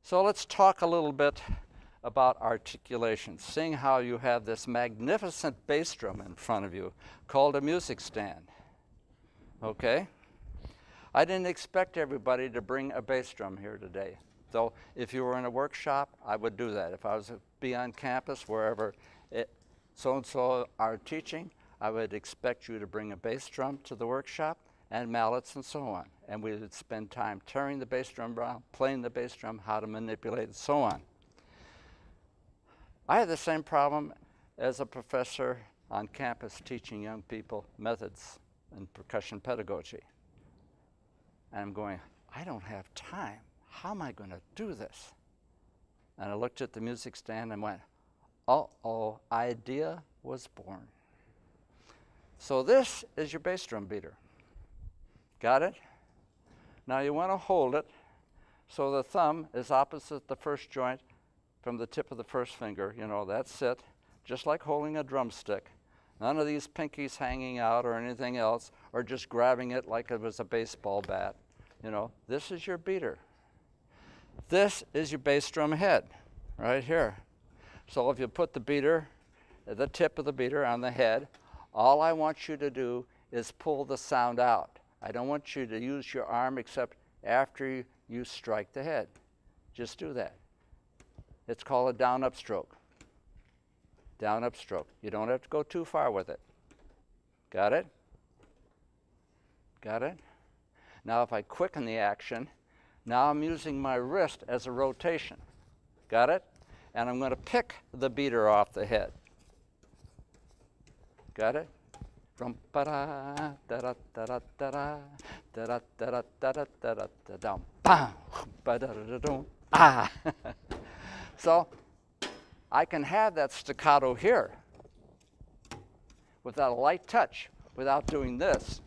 So let's talk a little bit about articulation, seeing how you have this magnificent bass drum in front of you called a music stand. Okay? I didn't expect everybody to bring a bass drum here today. So if you were in a workshop, I would do that. If I was to be on campus, wherever so-and-so are teaching, I would expect you to bring a bass drum to the workshop and mallets and so on. And we would spend time tearing the bass drum around, playing the bass drum, how to manipulate it, so on. I had the same problem as a professor on campus teaching young people methods in percussion pedagogy. And I'm going, I don't have time. How am I going to do this? And I looked at the music stand and went, uh-oh, idea was born. So this is your bass drum beater. Got it? Now you want to hold it so the thumb is opposite the first joint from the tip of the first finger. You know, that's it. Just like holding a drumstick. None of these pinkies hanging out or anything else, or just grabbing it like it was a baseball bat. You know, this is your beater. This is your bass drum head, right here. So if you put the beater, the tip of the beater on the head, all I want you to do is pull the sound out. I don't want you to use your arm except after you strike the head. Just do that. It's called a down-up stroke. Down-up stroke. You don't have to go too far with it. Got it? Got it? Now if I quicken the action, now I'm using my wrist as a rotation. Got it? And I'm going to pick the beater off the head. Got it? From ba-da, da-da, da-da, da-da, da-da, da-da, da-da, da-da, da-da, bam, ba-da-da-da-dum, ah. So I can have that staccato here without a light touch, without doing this.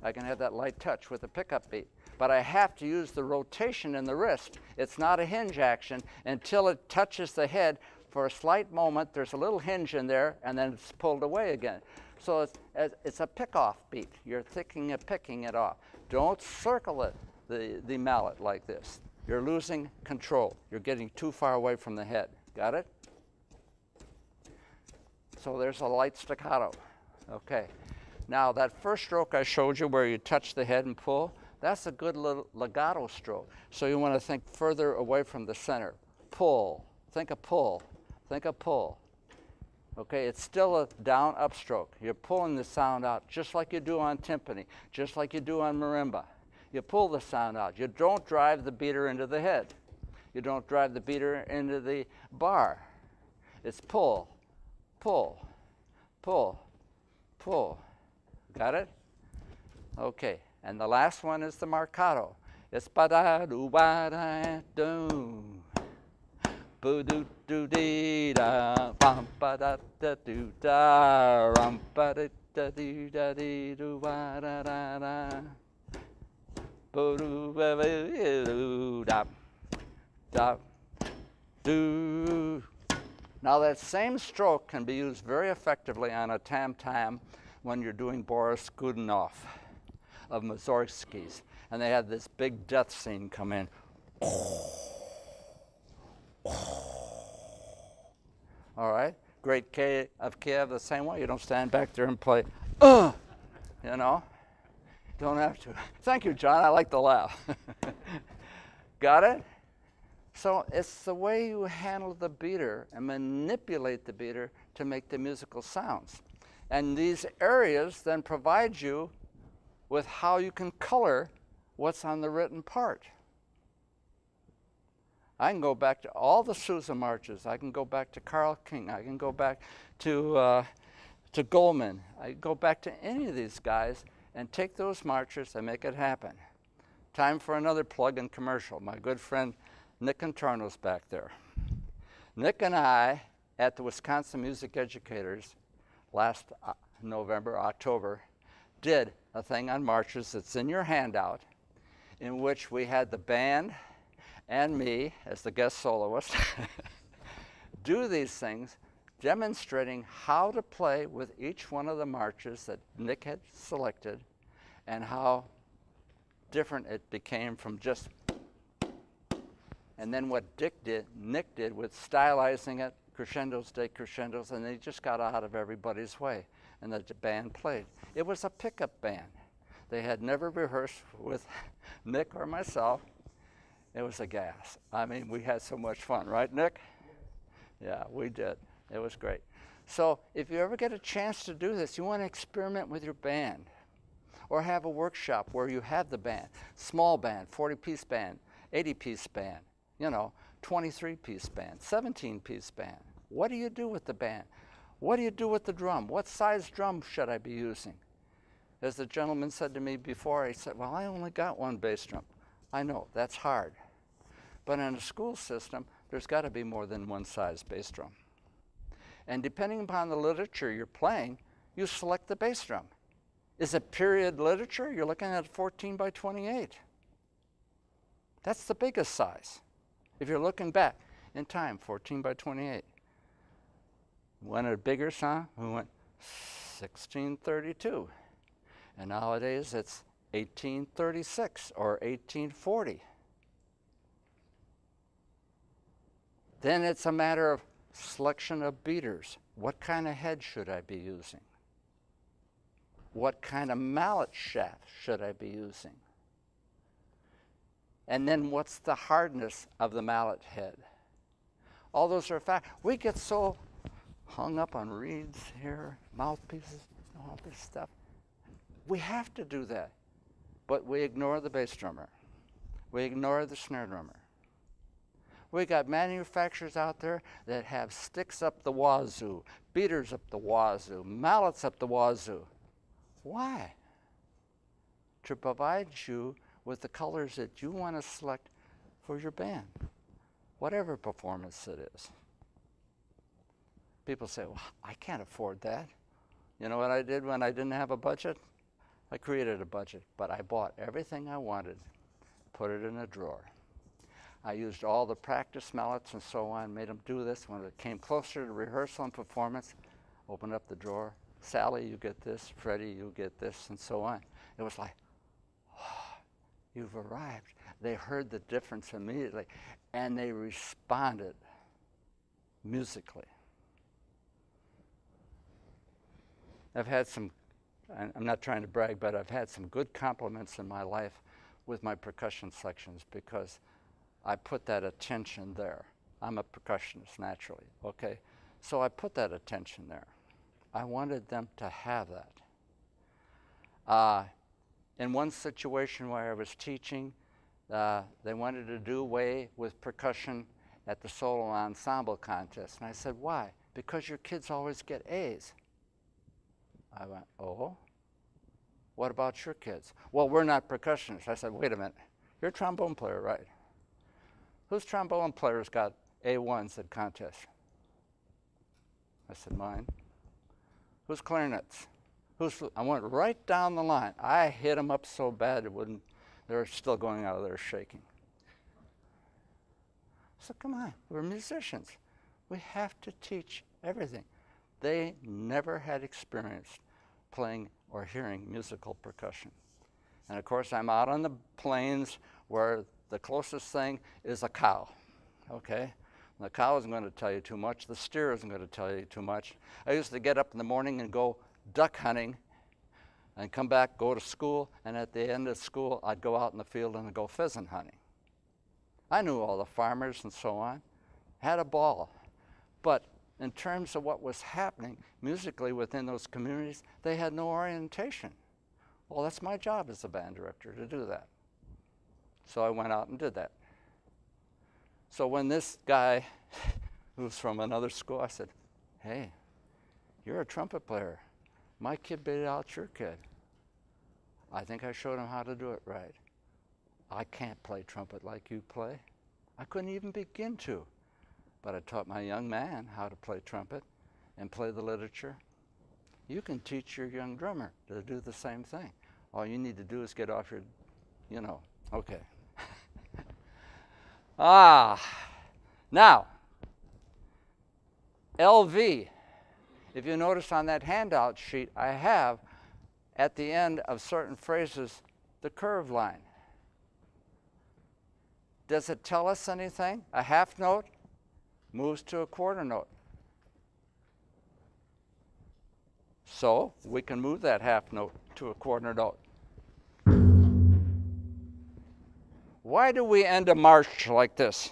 I can have that light touch with a pickup beat. But I have to use the rotation in the wrist. It's not a hinge action until it touches the head. For a slight moment, there's a little hinge in there, and then it's pulled away again. So it's a pick-off beat. You're picking it off. Don't circle it, the mallet like this. You're losing control. You're getting too far away from the head. Got it? So there's a light staccato. Okay. Now that first stroke I showed you where you touch the head and pull, that's a good little legato stroke. So you want to think further away from the center. Pull. Think of pull. Think of pull. Okay, it's still a down-up stroke. You're pulling the sound out just like you do on timpani, just like you do on marimba. You pull the sound out. You don't drive the beater into the head. You don't drive the beater into the bar. It's pull, pull, pull, pull. Got it? Okay. And the last one is the marcato. It's ba-da-do-ba-da-do. Boo-doo-doo-dee-da. Bum-ba-da-da-doo-da. Rum-ba-da-da-dee-da-dee-doo-ba-da-da-da. Boo-doo-ba-ba-doo-da. Da-do. Now that same stroke can be used very effectively on a tam-tam when you're doing Boris Godunov of Mussorgsky's, and they had this big death scene come in. All right, Great K of Kiev the same way. You don't stand back there and play, you know. Don't have to. Thank you, John. I like the laugh. Got it? So it's the way you handle the beater and manipulate the beater to make the musical sounds. And these areas then provide you with how you can color what's on the written part. I can go back to all the Sousa marches. I can go back to Carl King. I can go back to Goldman. I can go back to any of these guys and take those marches and make it happen. Time for another plug and commercial. My good friend Nick Contorno's back there. Nick and I, at the Wisconsin Music Educators last October, did a thing on marches that's in your handout, in which we had the band and me as the guest soloist do these things, demonstrating how to play with each one of the marches that Nick had selected and how different it became from just And then what Nick did with stylizing it, crescendos, decrescendos, and they just got out of everybody's way. And the band played. It was a pickup band. They had never rehearsed with Nick or myself. It was a gas. I mean, we had so much fun, right, Nick? Yeah, we did. It was great. So if you ever get a chance to do this, you want to experiment with your band or have a workshop where you have the band, small band, 40-piece band, 80-piece band, 23-piece band, 17-piece band. What do you do with the band? What do you do with the drum? What size drum should I be using? As the gentleman said to me before, he said, well, I only got one bass drum. I know, that's hard. But in a school system, there's got to be more than one size bass drum. And depending upon the literature you're playing, you select the bass drum. Is it period literature? You're looking at 14 by 28. That's the biggest size. If you're looking back in time, 14 by 28. When a bigger sound, we went 1632. And nowadays it's 1836 or 1840. Then it's a matter of selection of beaters. What kind of head should I be using? What kind of mallet shaft should I be using? And then what's the hardness of the mallet head? All those are facts. We get so hung up on reeds here, mouthpieces, all this stuff. We have to do that, but we ignore the bass drummer. We ignore the snare drummer. We got manufacturers out there that have sticks up the wazoo, beaters up the wazoo, mallets up the wazoo. Why? To provide you with the colors that you want to select for your band, whatever performance it is. People say, well, I can't afford that. You know what I did when I didn't have a budget? I created a budget, but I bought everything I wanted, put it in a drawer. I used all the practice mallets and so on, made them do this. When it came closer to rehearsal and performance, opened up the drawer. Sally, you get this. Freddie, you get this, and so on. It was like, oh, you've arrived. They heard the difference immediately, and they responded musically. I've had some, I'm not trying to brag, but I've had some good compliments in my life with my percussion sections because I put that attention there. I'm a percussionist naturally, okay? So I put that attention there. I wanted them to have that. In one situation where I was teaching, they wanted to do away with percussion at the solo ensemble contest. And I said, why? Because your kids always get A's. I went, oh? What about your kids? Well, we're not percussionists. I said, wait a minute. You're a trombone player, right? Whose trombone players got A1s at contests? I said, mine. Whose clarinets? I went right down the line. I hit them up so bad it wouldn't, they were still going out of there shaking. So come on, we're musicians. We have to teach everything. They never had experienced playing or hearing musical percussion. And of course, I'm out on the plains where the closest thing is a cow, okay? And the cow isn't going to tell you too much. The steer isn't going to tell you too much. I used to get up in the morning and go duck hunting and come back, go to school, and at the end of school, I'd go out in the field and go pheasant hunting. I knew all the farmers and so on, had a ball. But in terms of what was happening musically within those communities, they had no orientation. Well, that's my job as a band director, to do that. So I went out and did that. So when this guy who's from another school, I said, hey, you're a trumpet player. My kid beat out your kid. I think I showed him how to do it right. I can't play trumpet like you play. I couldn't even begin to. But I taught my young man how to play trumpet and play the literature. You can teach your young drummer to do the same thing. All you need to do is get off your, okay. Now, LV. If you notice on that handout sheet, I have at the end of certain phrases the curve line. Does it tell us anything? A half note moves to a quarter note. So we can move that half note to a quarter note. Why do we end a march like this?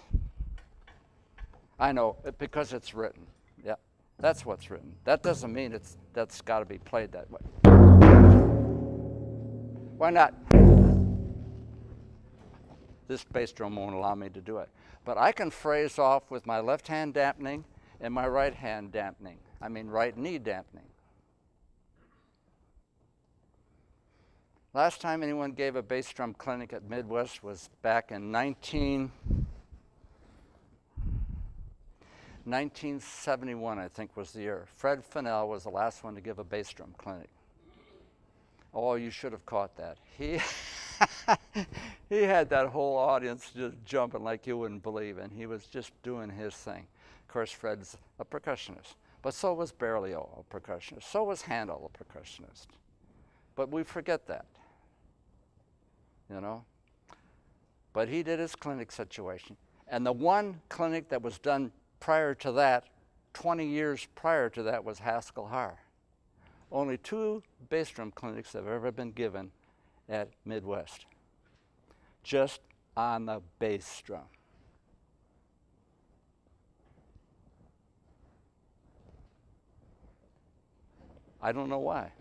I know, because it's written. Yeah, that's what's written. That doesn't mean that's got to be played that way. Why not? This bass drum won't allow me to do it. But I can phrase off with my left hand dampening and my right hand dampening. I mean right knee dampening. Last time anyone gave a bass drum clinic at Midwest was back in 1971, I think was the year. Fred Fennell was the last one to give a bass drum clinic. Oh, you should have caught that. He had that whole audience just jumping like you wouldn't believe, and he was just doing his thing. Of course, Fred's a percussionist, but so was Berlioz, a percussionist. So was Handel, a percussionist. But we forget that, you know. But he did his clinic situation. And the one clinic that was done prior to that, 20 years prior to that, was Haskell Harr. Only 2 bass drum clinics have ever been given at Midwest, just on the bass drum. I don't know why.